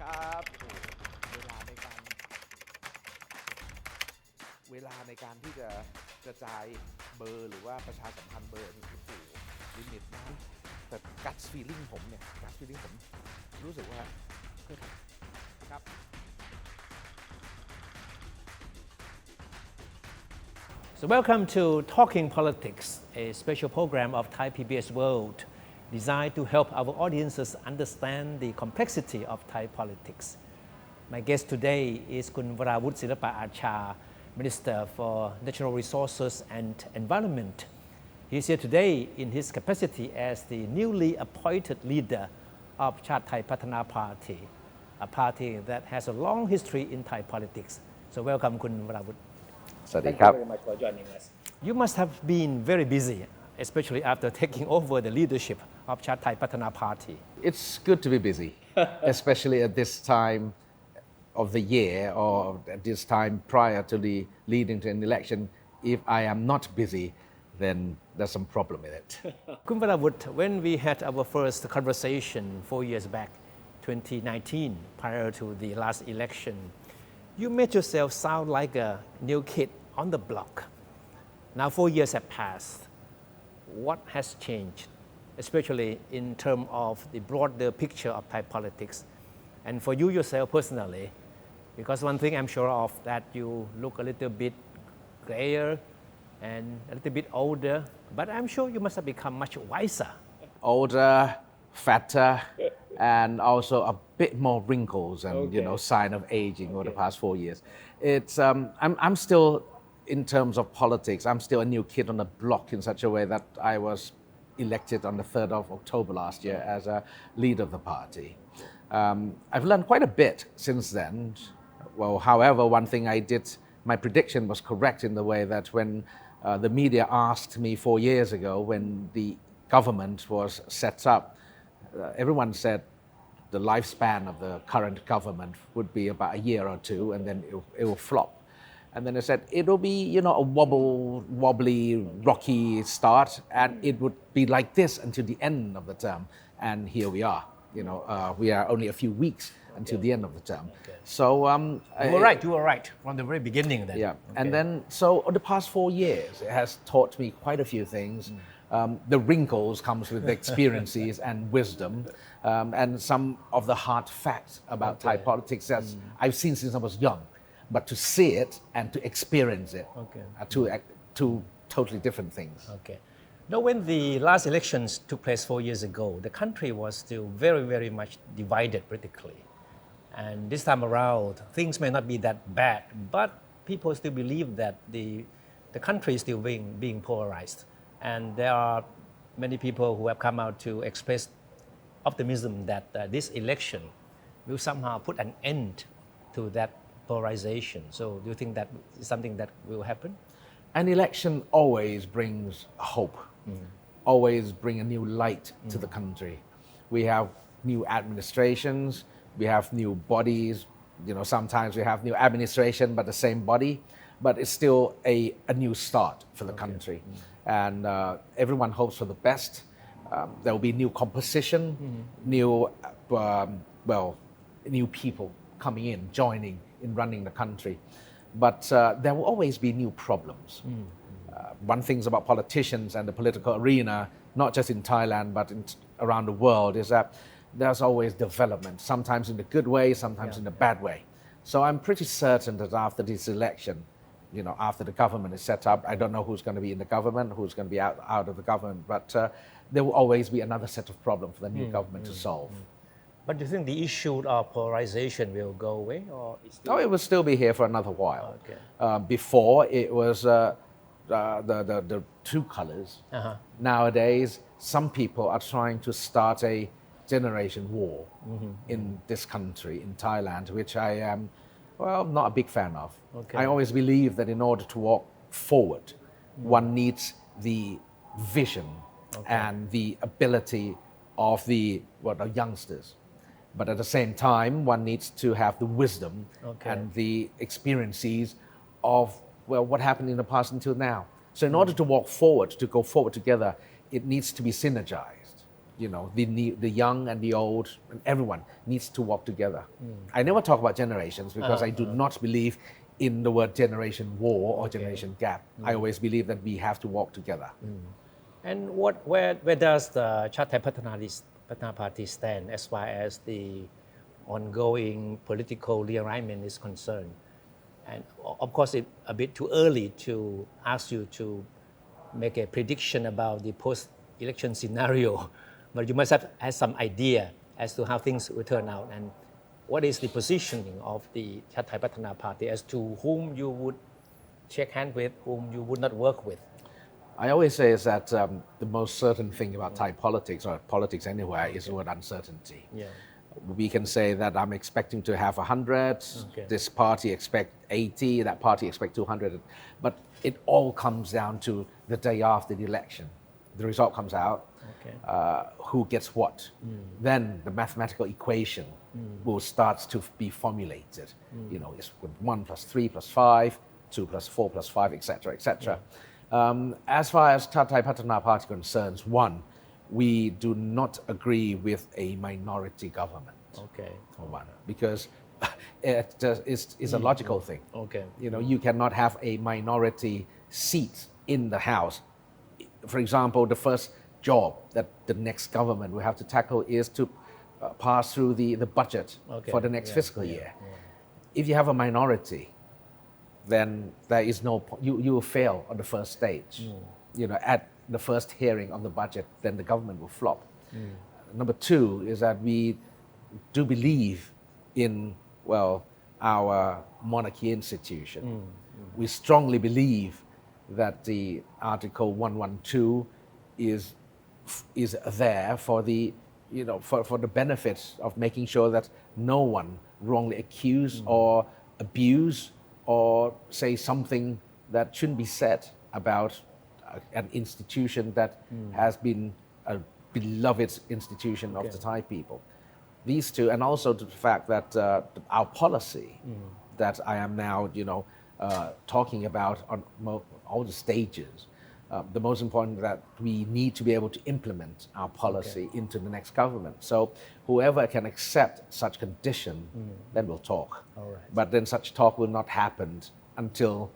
ครับโอ้เวลาในการที่จะกระจายเบอร์หรือว่าประชาสัมพันธ์เบอร์นี่โอ้โหลิมิตมากแต่ gut feeling ผมรู้สึกว่าครับ So welcome to Talking Politics, a special program of Thai PBS World designed to help our audiences understand the complexity of Thai politics. My guest today is Kun Varawut Silpa-archa, Minister for Natural Resources and Environment. He is here today in his capacity as the newly appointed leader of Chart Thai Pattana Party, a party that has a long history in Thai politics. So welcome, Kun Varawut. Thank you very much for joining us. You must have been very busy, especially after taking over the leadership of Chart Thai Pattana Party. It's good to be busy, especially at this time of the year or at this time prior to the leading to an election. If I am not busy, then there's some problem with it. Kun Varawut, when we had our first conversation 4 years back, 2019, prior to the last election, you made yourself sound like a new kid on the block. Now 4 years have passed. What has changed, especially in terms of the broader picture of Thai politics? And for you yourself personally, because one thing I'm sure of that you look a little bit grayer and a little bit older, but I'm sure you must have become much wiser. Older, fatter, and also a bit more wrinkles and sign of aging over the past 4 years. It's I'm still, in terms of politics, I'm still a new kid on the block in such a way that I was elected on the 3rd of October last year as a leader of the party. I've learned quite a bit since then. Well, however, one thing I did, my prediction was correct in the way that when the media asked me 4 years ago when the government was set up, everyone said the lifespan of the current government would be about a year or two and then it will flop. And then they said it'll be, a wobbly, rocky start and it would be like this until the end of the term. And here we are. We are only a few weeks until the end of the term. Okay. So You were right from the very beginning then. Yeah. Okay. And then, so the past 4 years, it has taught me quite a few things. The wrinkles comes with experiences and wisdom, and some of the hard facts about Thai politics that I've seen since I was young. But to see it and to experience it are two totally different things. Okay. Now, when the last elections took place 4 years ago, the country was still very, very much divided politically. And this time around, things may not be that bad, but people still believe that the country is still being polarized. And there are many people who have come out to express optimism that this election will somehow put an end to that polarization. So do you think that is something that will happen? An election always brings hope, always bring a new light to the country. We have new administrations, we have new bodies, sometimes we have new administration but the same body, but it's still a new start for the country. And everyone hopes for the best. There will be new composition, new people coming in, joining in running the country. But there will always be new problems. One thing about politicians and the political arena, not just in Thailand but around the world, is that there's always development, sometimes in a good way, sometimes in a bad way. So I'm pretty certain that after this election, after the government is set up, I don't know who's going to be in the government, who's going to be out of the government, but there will always be another set of problems for the new government to solve. But do you think the issue of polarization will go away? Or it will still be here for another while. Okay. Before, it was the two colors. Nowadays, some people are trying to start a generation war in this country, in Thailand, which I am, not a big fan of. Okay. I always believe that in order to walk forward, one needs the vision and the ability of the youngsters. But at the same time, one needs to have the wisdom and the experiences of, what happened in the past until now. So in order to walk forward, to go forward together, it needs to be synergized. the young and the old, and everyone needs to walk together. I never talk about generations because I do not believe in the word generation war or generation gap. I always believe that we have to walk together. And where does the Chart Thai Pattana Party stand as far as the ongoing political realignment is concerned? And of course, it's a bit too early to ask you to make a prediction about the post-election scenario, but you must have had some idea as to how things will turn out. And what is the positioning of the Chart Thai Pattana Party as to whom you would shake hands with, whom you would not work with? I always say is that the most certain thing about Thai politics or politics anywhere is the word uncertainty. We can say that I'm expecting to have 100, this party expect 80, that party expect 200, but it all comes down to the day after the election. The result comes out, who gets what. Then the mathematical equation will start to be formulated. It's 1 plus 3 plus 5, 2 plus 4 plus 5, etc., etc. As far as Chart Thai Pattana Party concerns, one, we do not agree with a minority government. For one, because it's a logical thing. You cannot have a minority seat in the House. For example, the first job that the next government will have to tackle is to pass through the budget for the next fiscal year. If you have a minority, then there is no you will fail on the first stage. At the first hearing of the budget, then the government will flop. Number two is that we do believe in our monarchy institution. We strongly believe that the Article 112 is there for the for the benefits of making sure that no one wrongly accuse or abuse or say something that shouldn't be said about an institution that has been a beloved institution of the Thai people. These two, and also the fact that our policy that I am now, talking about on all the stages, the most important that we need to be able to implement our policy into the next government. So whoever can accept such condition, then we'll talk. But then such talk will not happen until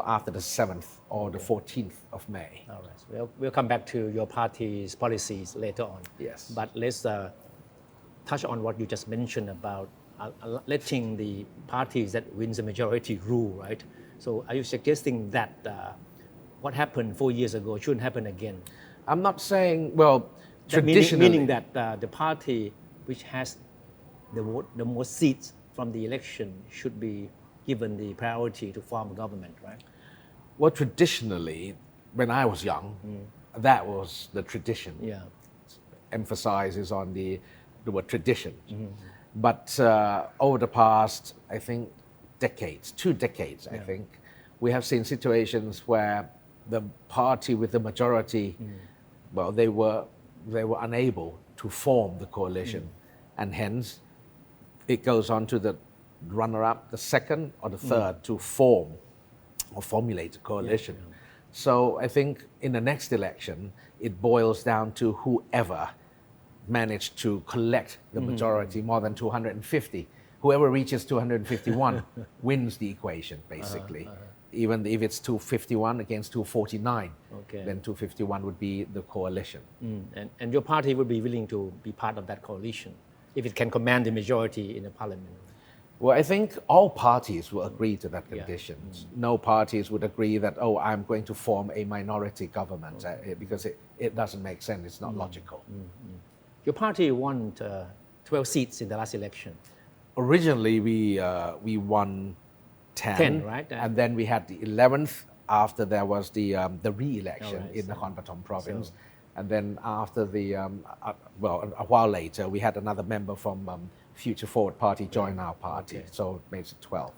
after the 7th or the 14th of May. All right. We'll come back to your party's policies later on. Yes. But let's touch on what you just mentioned about letting the parties that wins the majority rule, right? So are you suggesting that what happened 4 years ago shouldn't happen again? I'm not saying, traditionally... Meaning that the party which has the most seats from the election should be given the priority to form a government, right? Well, traditionally, when I was young, that was the tradition. Emphasizes on the word tradition. But over the past, I think, 2 decades, I think, we have seen situations where the party with the majority, they were unable to form the coalition, and hence it goes on to the runner-up, the second or the third, to form or formulate a coalition. So I think in the next election, it boils down to whoever managed to collect the majority, more than 250. Whoever reaches 251 wins the equation, basically. Even if it's 251 against 249, then 251 would be the coalition. And your party would be willing to be part of that coalition if it can command the majority in the parliament? Well, I think all parties will agree to that condition. No parties would agree that, I'm going to form a minority government, because it doesn't make sense. It's not logical. Your party won 12 seats in the last election. Originally, we won 10, right? And then we had the 11th after there was the re-election in Nakhon Pathom province. And then after a while later, we had another member from Future Forward Party join our party. So it makes it 12.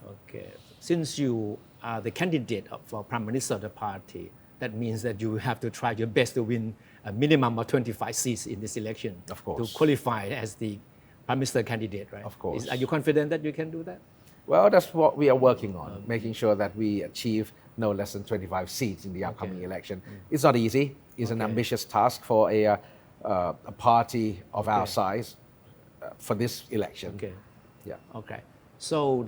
Since you are the candidate for Prime Minister of the party, that means that you have to try your best to win a minimum of 25 seats in this election. Of course. To qualify as the Prime Minister candidate, right? Of course. Are you confident that you can do that? Well, that's what we are working on, making sure that we achieve no less than 25 seats in the upcoming election. It's not easy. It's an ambitious task for a party of our size for this election. Okay. Yeah. Okay. So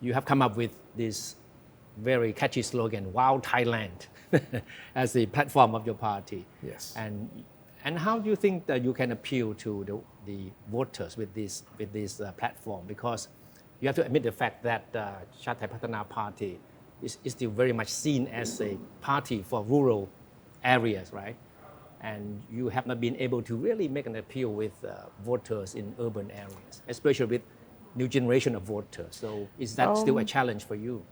you have come up with this very catchy slogan, "Wow, Thailand," as the platform of your party. Yes. And how do you think that you can appeal to the voters with this platform? Because you have to admit the fact that Chart Thai Pattana Party is still very much seen as a party for rural areas, right? And you have not been able to really make an appeal with voters in urban areas, especially with new generation of voters. So is that still a challenge for you?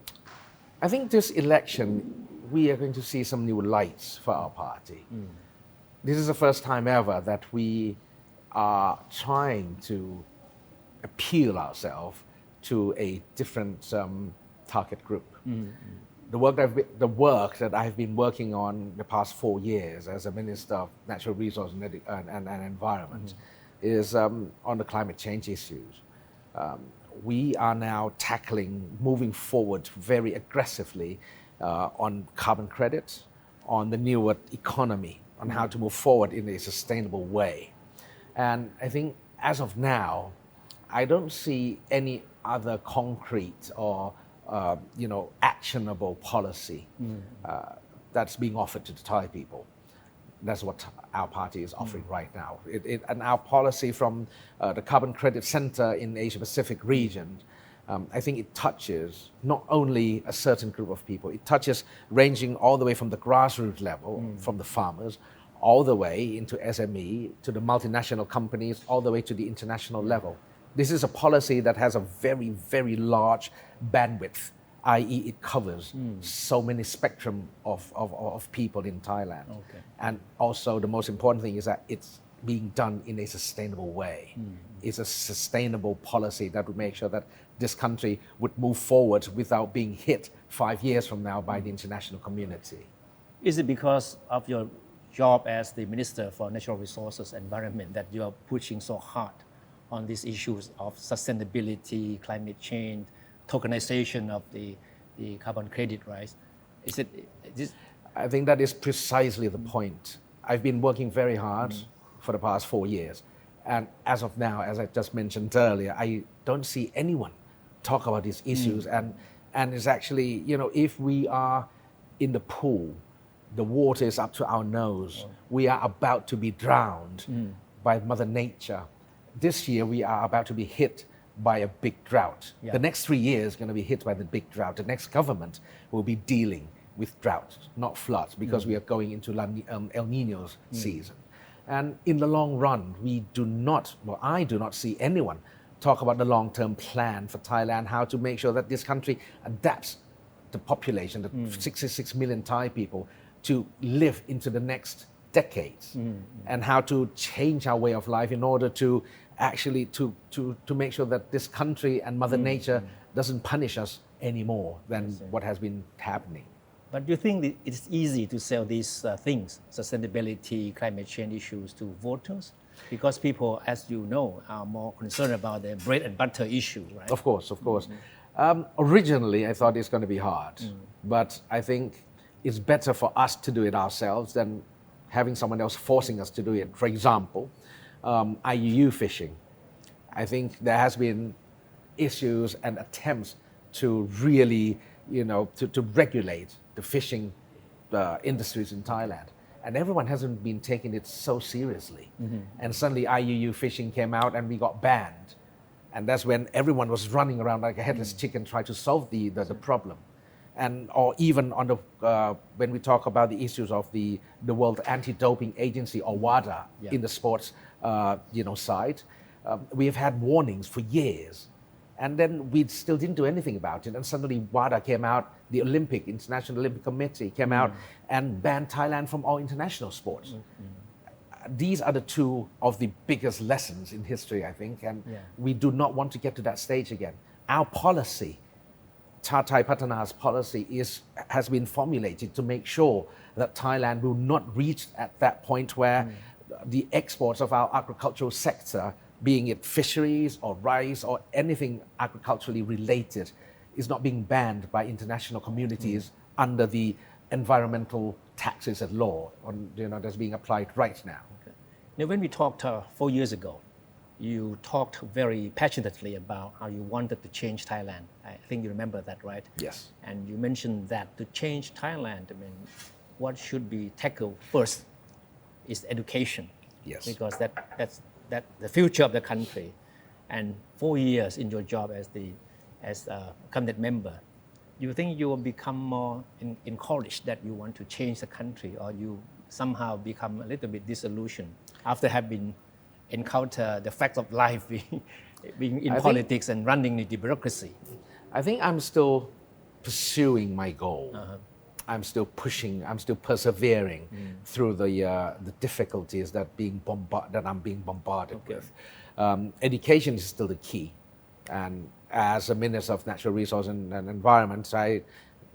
I think this election, we are going to see some new lights for our party. This is the first time ever that we are trying to appeal ourselves to a different target group. The work that I've been working on the past 4 years as a Minister of Natural Resources and Environment is on the climate change issues. We are now moving forward very aggressively on carbon credits, on the newer economy, on how to move forward in a sustainable way. And I think as of now, I don't see any other concrete or actionable policy that's being offered to the Thai people. That's what our party is offering right now. And our policy from the Carbon Credit Center in Asia Pacific region, I think it touches not only a certain group of people, it touches ranging all the way from the grassroots level, from the farmers, all the way into SME, to the multinational companies, all the way to the international level. This is a policy that has a very, very large bandwidth, i.e. it covers so many spectrum of people in Thailand. Okay. And also the most important thing is that it's being done in a sustainable way. It's a sustainable policy that would make sure that this country would move forward without being hit 5 years from now by the international community. Is it because of your job as the Minister for Natural Resources and Environment that you are pushing so hard on these issues of sustainability, climate change, tokenization of the carbon credit, right? I think that is precisely the point. I've been working very hard for the past 4 years. And as of now, as I just mentioned earlier, I don't see anyone talk about these issues. And it's actually, if we are in the pool, the water is up to our nose. We are about to be drowned by Mother Nature. This year, we are about to be hit by a big drought. Yeah. The next 3 years are going to be hit by the big drought. The next government will be dealing with drought, not floods, because we are going into El Nino's season. And in the long run, I do not see anyone talk about the long-term plan for Thailand, how to make sure that this country adapts the population, the 66 million Thai people, to live into the next decades, and how to change our way of life in order to actually to make sure that this country and Mother Nature doesn't punish us any more than what has been happening. But do you think that it's easy to sell these things, sustainability, climate change issues to voters? Because people, as you know, are more concerned about the bread and butter issue, right? Of course. Originally, I thought it's going to be hard, but I think it's better for us to do it ourselves than having someone else forcing us to do it. For example, IUU fishing. I think there has been issues and attempts to really, to regulate the fishing industries in Thailand. And everyone hasn't been taking it so seriously. And suddenly IUU fishing came out and we got banned. And that's when everyone was running around like a headless chicken trying to solve the problem. Or even on when we talk about the issues of the World Anti-Doping Agency or WADA in the sports side, we have had warnings for years. And then we still didn't do anything about it. And suddenly WADA came out, the International Olympic Committee came out and banned Thailand from all international sports. These are the two of the biggest lessons in history, I think. And we do not want to get to that stage again. Our policy, Chart Thai Pattana's policy has been formulated to make sure that Thailand will not reach at that point where the exports of our agricultural sector, being it fisheries or rice or anything agriculturally related, is not being banned by international communities under the environmental taxes and law that's being applied right now. Okay. Now, when we talked 4 years ago, you talked very passionately about how you wanted to change Thailand. I think you remember that, right? Yes. And you mentioned that to change Thailand, I mean, what should be tackled first is education. Yes. Because that's the future of the country. And 4 years in your job as a cabinet member, you think you will become more encouraged that you want to change the country, or you somehow become a little bit disillusioned after having encounter the facts of life being in politics and running the bureaucracy? I think I'm still pursuing my goal. I'm still pushing, I'm still persevering through the difficulties that I'm being bombarded with. Education is still the key. And as a Minister of Natural Resources and Environment, I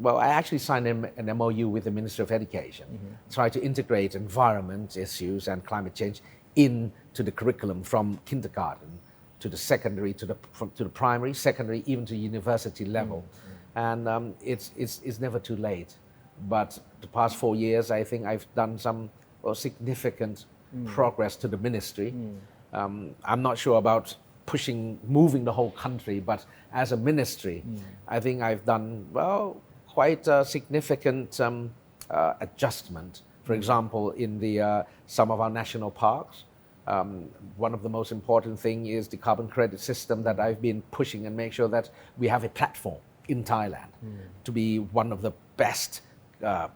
actually signed an MOU with the Ministry of Education, try to integrate environment issues and climate change into the curriculum from kindergarten to the secondary, to the primary, secondary, even to university level. And it's never too late. But the past 4 years, I think I've done some significant progress to the ministry. I'm not sure about moving the whole country, but as a ministry, I think I've done, quite a significant adjustment. For example, in some of our national parks, one of the most important thing is the carbon credit system that I've been pushing and make sure that we have a platform in Thailand to be one of the best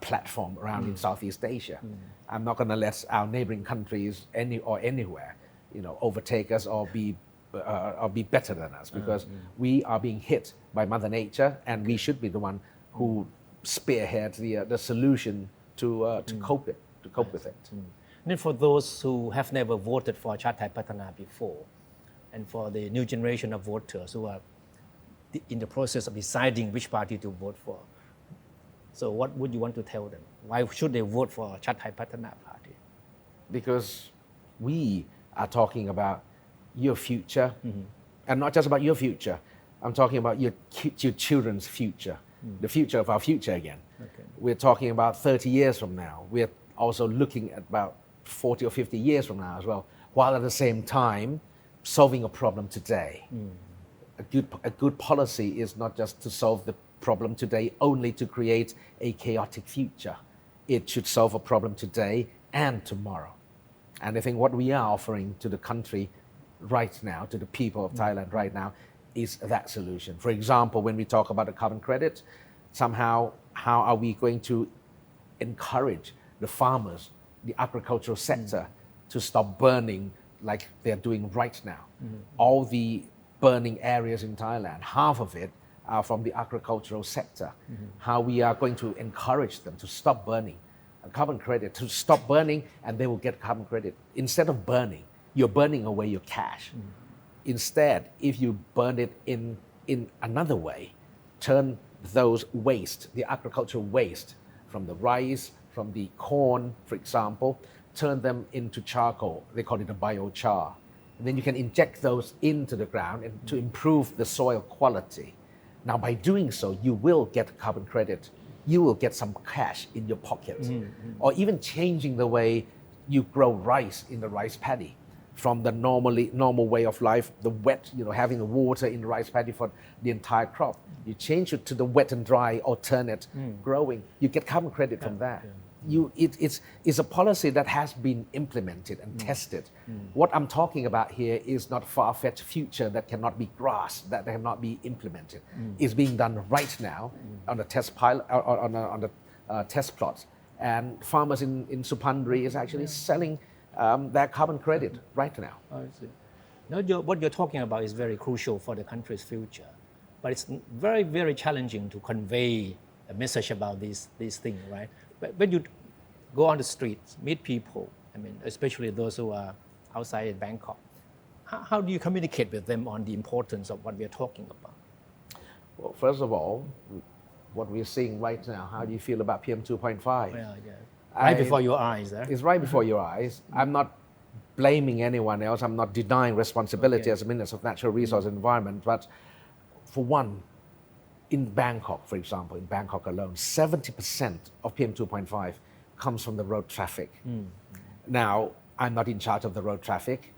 platform around in Southeast Asia. I'm not going to let our neighboring countries anywhere, overtake us or be better than us, because we are being hit by Mother Nature, and we should be the one who spearheads the solution to cope with it. And then for those who have never voted for Chart Thai Pattana before, and for the new generation of voters who are in the process of deciding which party to vote for, so what would you want to tell them? Why should they vote for Chart Thai Pattana Party? Because we are talking about your future, and not just about your future. I'm talking about your children's future, the future of our future again. We're talking about 30 years from now. We're also looking at about 40 or 50 years from now as well, while at the same time solving a problem today. A good policy is not just to solve the problem today, only to create a chaotic future. It should solve a problem today and tomorrow. And I think what we are offering to the country right now, to the people of Thailand right now, is that solution. For example, when we talk about the carbon credit, somehow, how are we going to encourage the farmers, the agricultural sector, to stop burning like they're doing right now? All the burning areas in Thailand, half of it are from the agricultural sector. How we are going to encourage them to stop burning carbon credit, to stop burning, and they will get carbon credit. Instead of burning, you're burning away your cash. Instead, if you burn it in another way, turn those waste, the agricultural waste from the rice, from the corn, for example, turn them into charcoal. They call it a biochar. And then you can inject those into the ground and to improve the soil quality. Now, by doing so, you will get carbon credit. You will get some cash in your pocket. Or even changing the way you grow rice in the rice paddy. From the normal way of life, the wet, having the water in the rice paddy for the entire crop. You change it to the wet and dry alternate growing. You get carbon credit from that. It's a policy that has been implemented and tested. What I'm talking about here is not far-fetched future that cannot be grasped, that cannot be implemented. It's being done right now on the test pilot, on the test plots. And farmers in Suphandri is actually selling their carbon credit right now. I see. Now, what you're talking about is very crucial for the country's future, but it's very, very challenging to convey a message about these things, right? But when you go on the streets, meet people, especially those who are outside in Bangkok, how do you communicate with them on the importance of what we are talking about? Well, first of all, what we're seeing right now, how do you feel about PM 2.5? Right before your eyes. It's right before your eyes. I'm not blaming anyone else. I'm not denying responsibility as a Minister of Natural Resources and Environment. But for one, in Bangkok, for example, in Bangkok alone, 70% of PM 2.5 comes from the road traffic. Now, I'm not in charge of the road traffic.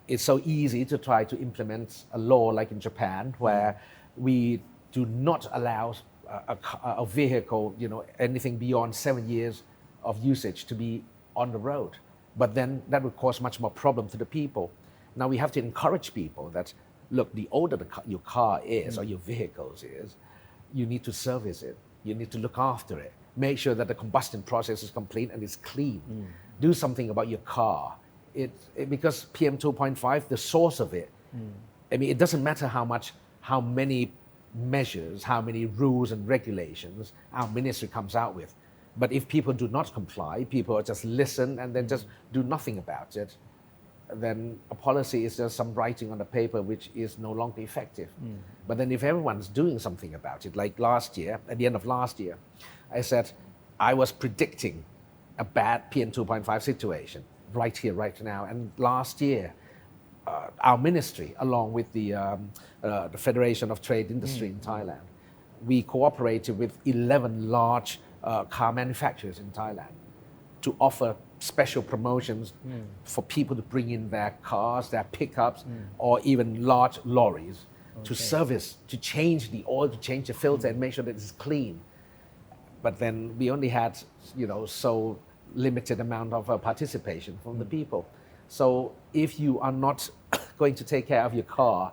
It's so easy to try to implement a law like in Japan where we do not allow a vehicle, anything beyond 7 years of usage to be on the road. But then that would cause much more problem to the people. Now we have to encourage people that, look, the older your car is or your vehicles is, you need to service it. You need to look after it. Make sure that the combustion process is complete and it's clean. Do something about your car. Because PM 2.5, the source of it, it doesn't matter how many measures, how many rules and regulations our ministry comes out with. But if people do not comply, people just listen and then just do nothing about it, then a policy is just some writing on a paper which is no longer effective. But then if everyone's doing something about it, like last year, at the end of last year, I said I was predicting a bad PM 2.5 situation right here, right now. And last year, our ministry, along with the Federation of Trade Industry in Thailand, we cooperated with 11 large car manufacturers in Thailand to offer special promotions for people to bring in their cars, their pickups, or even large lorries to service, to change the oil, to change the filter and make sure that it's clean. But then we only had, so limited amount of participation from the people. So if you are not going to take care of your car,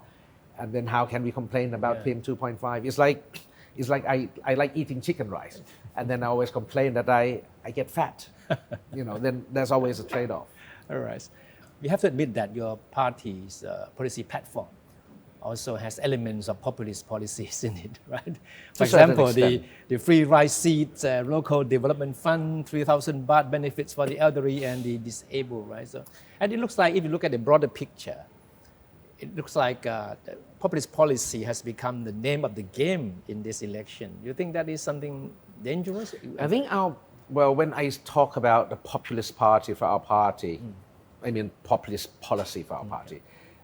and then how can we complain about PM 2.5? It's like I like eating chicken rice, and then I always complain that I get fat. Then there's always a trade-off. All right. We have to admit that your party's policy platform also has elements of populist policies in it, right? For example, the free ride seats, local development fund, 3,000 baht benefits for the elderly and the disabled, right? And it looks like, if you look at the broader picture, it looks like populist policy has become the name of the game in this election. You think that is something dangerous? I think when I talk about the populist party for our party, populist policy for our party,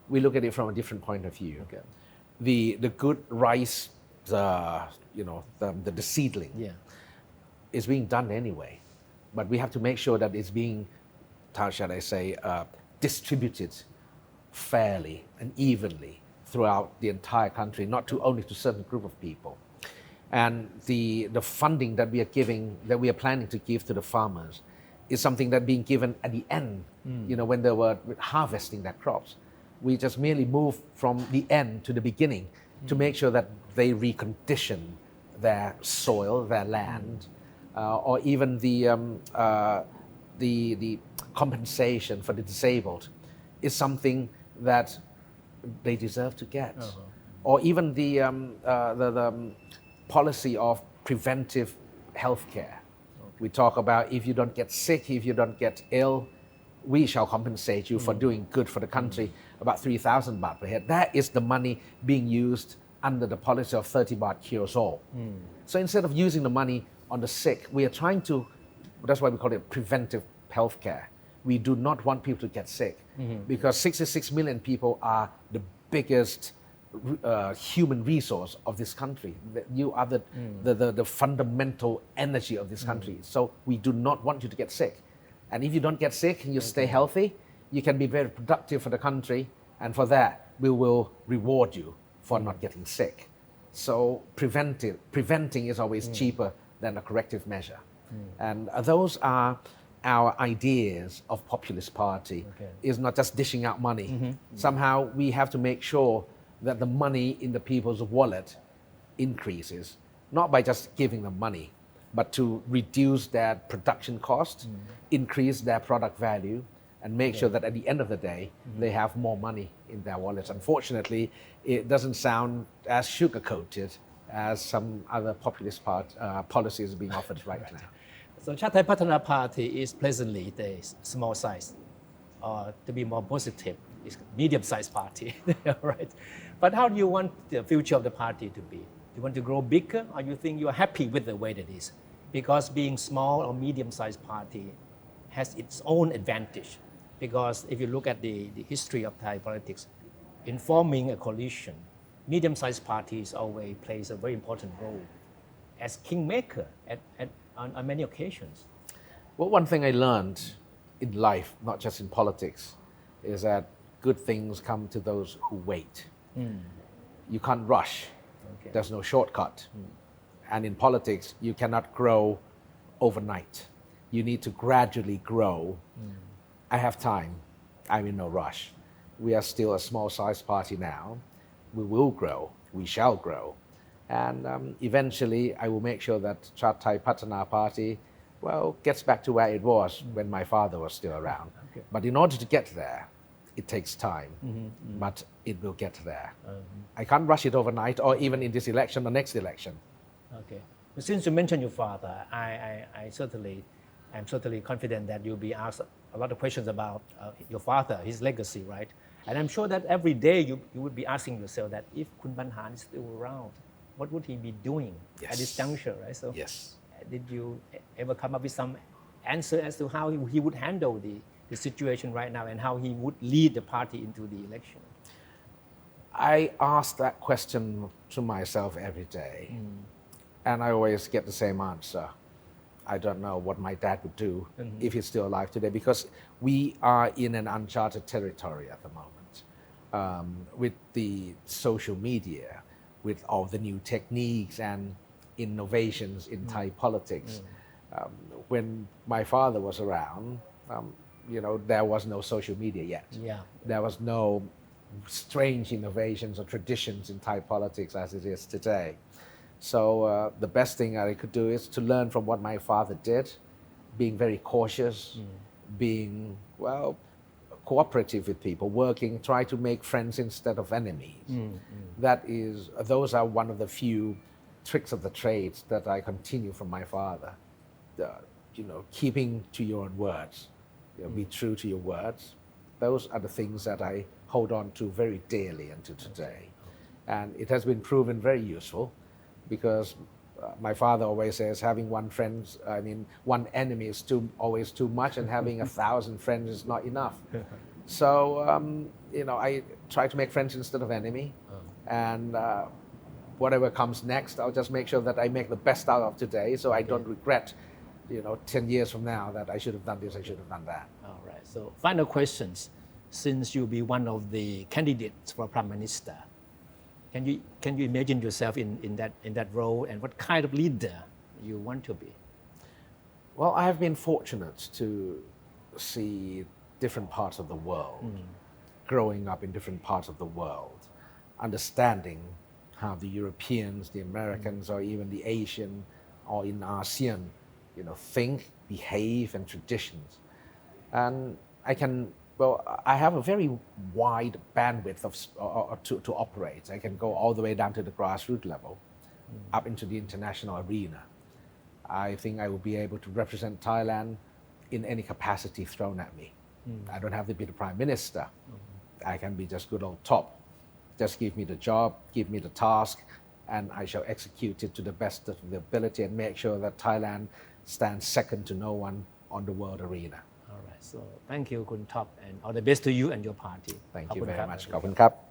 we look at it from a different point of view. Okay. The good rice, the seedling is being done anyway, but we have to make sure that it's being, how shall I say, distributed fairly and evenly throughout the entire country, not only to certain group of people. And the funding that we are giving, that we are planning to give to the farmers, is something that being given at the end, when they were harvesting their crops. We just merely move from the end to the beginning to make sure that they recondition their soil, their land, or even the compensation for the disabled is something that they deserve to get. Or even the policy of preventive health care. We talk about if you don't get sick, if you don't get ill, we shall compensate you for doing good for the country, about 3,000 baht per head. That is the money being used under the policy of 30 baht cures all. So instead of using the money on the sick, we are trying to, that's why we call it preventive health care. We do not want people to get sick because 66 million people are the biggest human resource of this country. You are the fundamental energy of this country. So we do not want you to get sick. And if you don't get sick and you stay healthy, you can be very productive for the country. And for that, we will reward you for not getting sick. So preventing is always cheaper than a corrective measure. And those are our ideas of populist party. Is not just dishing out money. Somehow we have to make sure that the money in the people's wallet increases, not by just giving them money, but to reduce their production cost, increase their product value, and make sure that at the end of the day, they have more money in their wallets. Unfortunately, it doesn't sound as sugar-coated as some other populist policies being offered right now. So Chart Thai Pattana Party is pleasantly the small size, or to be more positive, it's medium-sized party, right? But how do you want the future of the party to be? You want to grow bigger, or you think you are happy with the way that it is? Because being small or medium-sized party has its own advantage. Because if you look at the history of Thai politics, in forming a coalition, medium-sized parties always plays a very important role as kingmaker on many occasions. Well, one thing I learned in life, not just in politics, is that good things come to those who wait. You can't rush. Okay. There's no shortcut. And in politics, you cannot grow overnight. You need to gradually grow. I have time. I'm in no rush. We are still a small-sized party now. We will grow. We shall grow. And eventually, I will make sure that Chart Thai Pattana Party, well, gets back to where it was when my father was still around. Okay. But in order to get there, it takes time. But it will get there. I can't rush it overnight or even in this election or next election. Okay. Since you mentioned your father, I'm certainly confident that you'll be asked a lot of questions about your father, his legacy, right? And I'm sure that every day you would be asking yourself that if Kun Banhan is still around, what would he be doing at this juncture, right? So Yes. did you ever come up with some answer as to how he would handle the situation right now and how he would lead the party into the election? I ask that question to myself every day. And I always get the same answer. I don't know what my dad would do if he's still alive today, because we are in an uncharted territory at the moment. With the social media, with all the new techniques and innovations in Thai politics. When my father was around, there was no social media yet. Yeah. There was no strange innovations or traditions in Thai politics as it is today. So the best thing I could do is to learn from what my father did, being very cautious, being, well, cooperative with people, working, try to make friends instead of enemies. Those are one of the few tricks of the trade that I continue from my father. Keeping to your own words, be true to your words. Those are the things that I hold on to very dearly until today. And it has been proven very useful because my father always says having one enemy is always too much, and having 1,000 friends is not enough. So, I try to make friends instead of enemy. And whatever comes next, I'll just make sure that I make the best out of today so I don't regret, 10 years from now that I should have done this, I should have done that. All right. So final questions. Since you'll be one of the candidates for Prime Minister, can you imagine yourself in that role, and what kind of leader you want to be? Well, I have been fortunate to see different parts of the world, growing up in different parts of the world, understanding how the Europeans, the Americans, or even the Asian or in ASEAN, think, behave, and traditions. And I have a very wide bandwidth to operate. I can go all the way down to the grassroots level, up into the international arena. I think I will be able to represent Thailand in any capacity thrown at me. I don't have to be the Prime Minister. I can be just good old top. Just give me the job, give me the task, and I shall execute it to the best of the ability and make sure that Thailand stands second to no one on the world arena. All right. So thank you, Kun Top, and all the best to you and your party. Thank you very much. ขอบคุณครับ